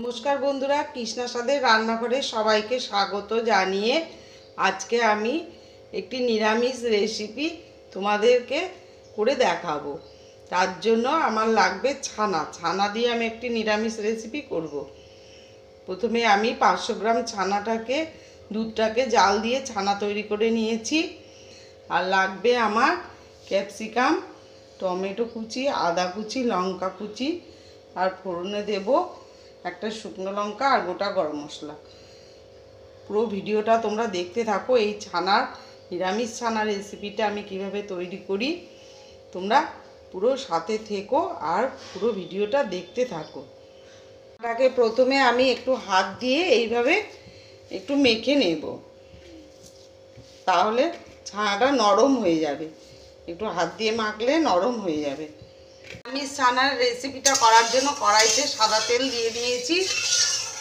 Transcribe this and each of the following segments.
নমস্কার বন্ধুরা, কৃষ্ণা স্বাদের রান্নাঘরে সবাইকে স্বাগত জানিয়ে আজকে আমি একটি নিরামিষ রেসিপি তোমাদেরকে করে দেখাবো। তার জন্য আমার লাগবে ছানা দিয়ে আমি একটি নিরামিষ রেসিপি করব। প্রথমে আমি 500 গ্রাম ছানাটাকে দুধটাকে জাল দিয়ে ছানা তৈরি করে নিয়েছি। আর লাগবে আমার ক্যাপসিকাম, টমেটো কুচি, আদা কুচি, লঙ্কা কুচি, আর ফোড়নে দেব একটা শুকনো লঙ্কা আর গোটা গরম মশলা। পুরো ভিডিওটা তোমরা দেখতে থাকো। এই নিরামিষ ছানার রেসিপিটা আমি কিভাবে তৈরি করি তোমরা পুরো সাথে থেকো আর পুরো ভিডিওটা দেখতে থাকো। এটাকে প্রথমে আমি একটু হাত দিয়ে এইভাবে একটু মেখে নেব, তাহলে ছানাটা নরম হয়ে যাবে। একটু হাত দিয়ে মাখলে নরম হয়ে যাবে। আমি ছানার রেসিপিটা করার জন্য কড়াইতে সাদা তেল দিয়ে দিয়েছি।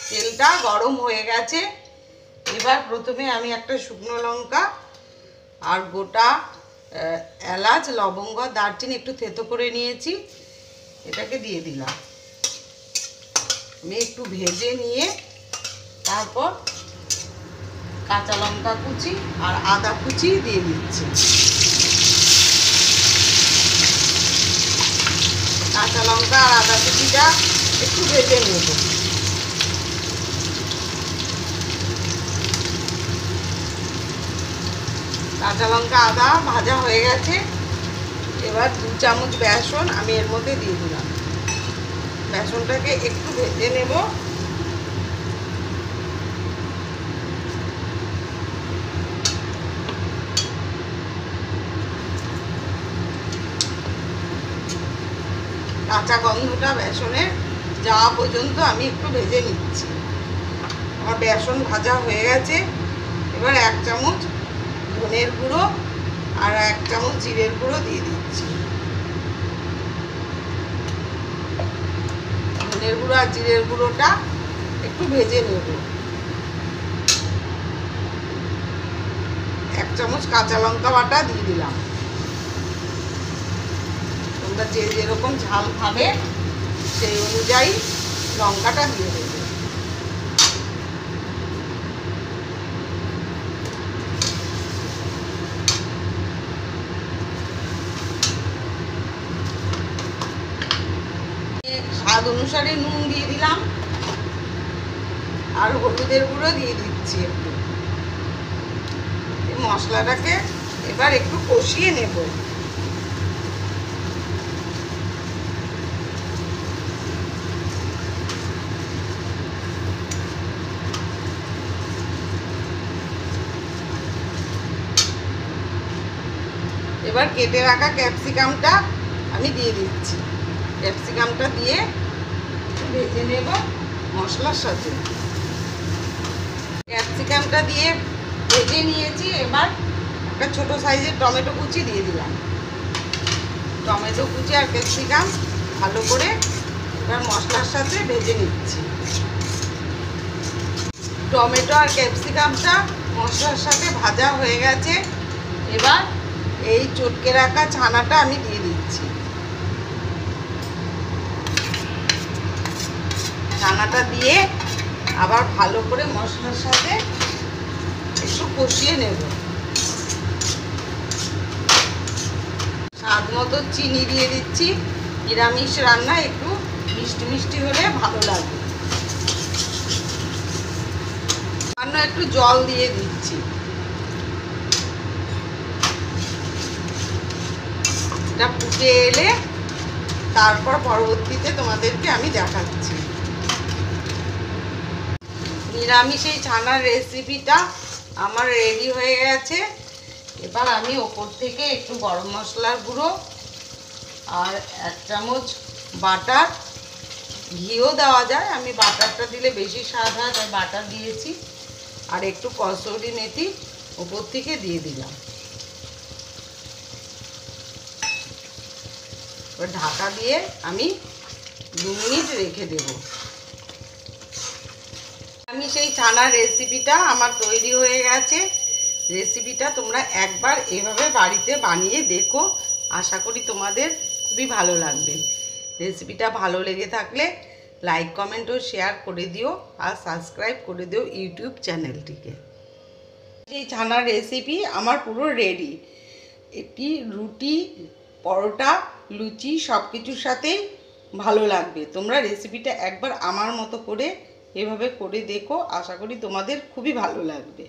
তেলটা গরম হয়ে গেছে। এবার প্রথমে আমি একটা শুকনো লঙ্কা আর গোটা এলাচ, লবঙ্গ, দারচিনি একটু থেতো করে নিয়েছি, এটাকে দিয়ে দিলাম। আমি একটু ভেজে নিয়ে তারপর কাঁচা লঙ্কা কুচি আর আদা কুচি দিয়ে দিচ্ছি। কাঁচা লঙ্কা আর আদা কুচিটা একটু ভেজে নেব। কাঁচা লঙ্কা আদা ভাজা হয়ে গেছে। এবার 2 চামচ বেসন আমি এর মধ্যে দিয়ে দিলাম। বেসনটাকে একটু ভেজে নেব। কাঁচা গন্ধটা বেসনের যাওয়া পর্যন্ত আমি একটু ভেজে নিচ্ছি। আমার বেসন ভাজা হয়ে গেছে। এবার 1 চামচ ধনের গুঁড়ো আর 1 চামচ জিরের গুঁড়ো দিয়ে দিচ্ছি। ধনের গুঁড়ো আর জিরের গুঁড়োটা একটু ভেজে নেব। 1 চামচ কাঁচা লঙ্কা বাটা দিয়ে দিলাম। তোমরা যে যেরকম ঝাল খাবে সেই অনুযায়ী লঙ্কাটা দিয়ে দেবে। স্বাদ অনুসারে নুন দিয়ে দিলাম আর হলুদের গুঁড়ো দিয়ে দিচ্ছি একটু। এই মশলাটাকে এবার একটু কষিয়ে নেব। এবার কেটে রাখা ক্যাপসিকামটা আমি দিয়ে দিচ্ছি। ক্যাপসিকামটা দিয়ে ভেজে নেব মশলার সাথে। ক্যাপসিকামটা দিয়ে ভেজে নিয়েছি। এবার একটা ছোট সাইজের টমেটো কুচি দিয়ে দিলাম। টমেটো কুচি আর ক্যাপসিকাম ভালো করে এবার মশলার সাথে ভেজে নিচ্ছি। টমেটো আর ক্যাপসিকামটা মশলার সাথে ভাজা হয়ে গেছে। এবার এই চটকে রাখা ছানাটা আমি দিয়ে দিচ্ছি। ছানাটা দিয়ে আবার ভালো করে মশলার সাথে একটু কষিয়ে নেব। স্বাদ মতো চিনি দিয়ে দিচ্ছি। নিরামিষ রান্না একটু মিষ্টি মিষ্টি হলে ভালো লাগে। সামান্য একটু জল দিয়ে দিচ্ছি। এটা ফুটে এলে তারপর পরবর্তীতে তোমাদেরকে আমি দেখাচ্ছি। নিরামিষ এই ছানার রেসিপিটা আমার রেডি হয়ে গেছে। এবার আমি ওপর থেকে একটু গরম মশলার গুঁড়ো আর 1 চামচ বাটার, ঘিও দেওয়া যায়, আমি বাটারটা দিলে বেশি স্বাদ হয় তাই বাটার দিয়েছি, আর একটু কসুরি মেথি ওপর থেকে দিয়ে দিলাম। এবার ঢাকা দিয়ে আমি 2 মিনিট রেখে দেব। আমি সেই ছানার রেসিপিটা আমার তৈরি হয়ে গেছে। রেসিপিটা তোমরা একবার এভাবে বাড়িতে বানিয়ে দেখো। আশা করি তোমাদের খুবই ভালো লাগবে। রেসিপিটা ভালো লেগে থাকলে লাইক কমেন্ট ও শেয়ার করে দিও আর সাবস্ক্রাইব করে দিও ইউটিউব চ্যানেলটিকে। এই ছানার রেসিপি আমার পুরো রেডি। এটি রুটি, পরোটা, লুচি সব কিছুর সাথেই ভালো লাগবে। তোমরা রেসিপিটা একবার আমার মতো করে এভাবে করে দেখো, আশা করি তোমাদের খুবই ভালো লাগবে।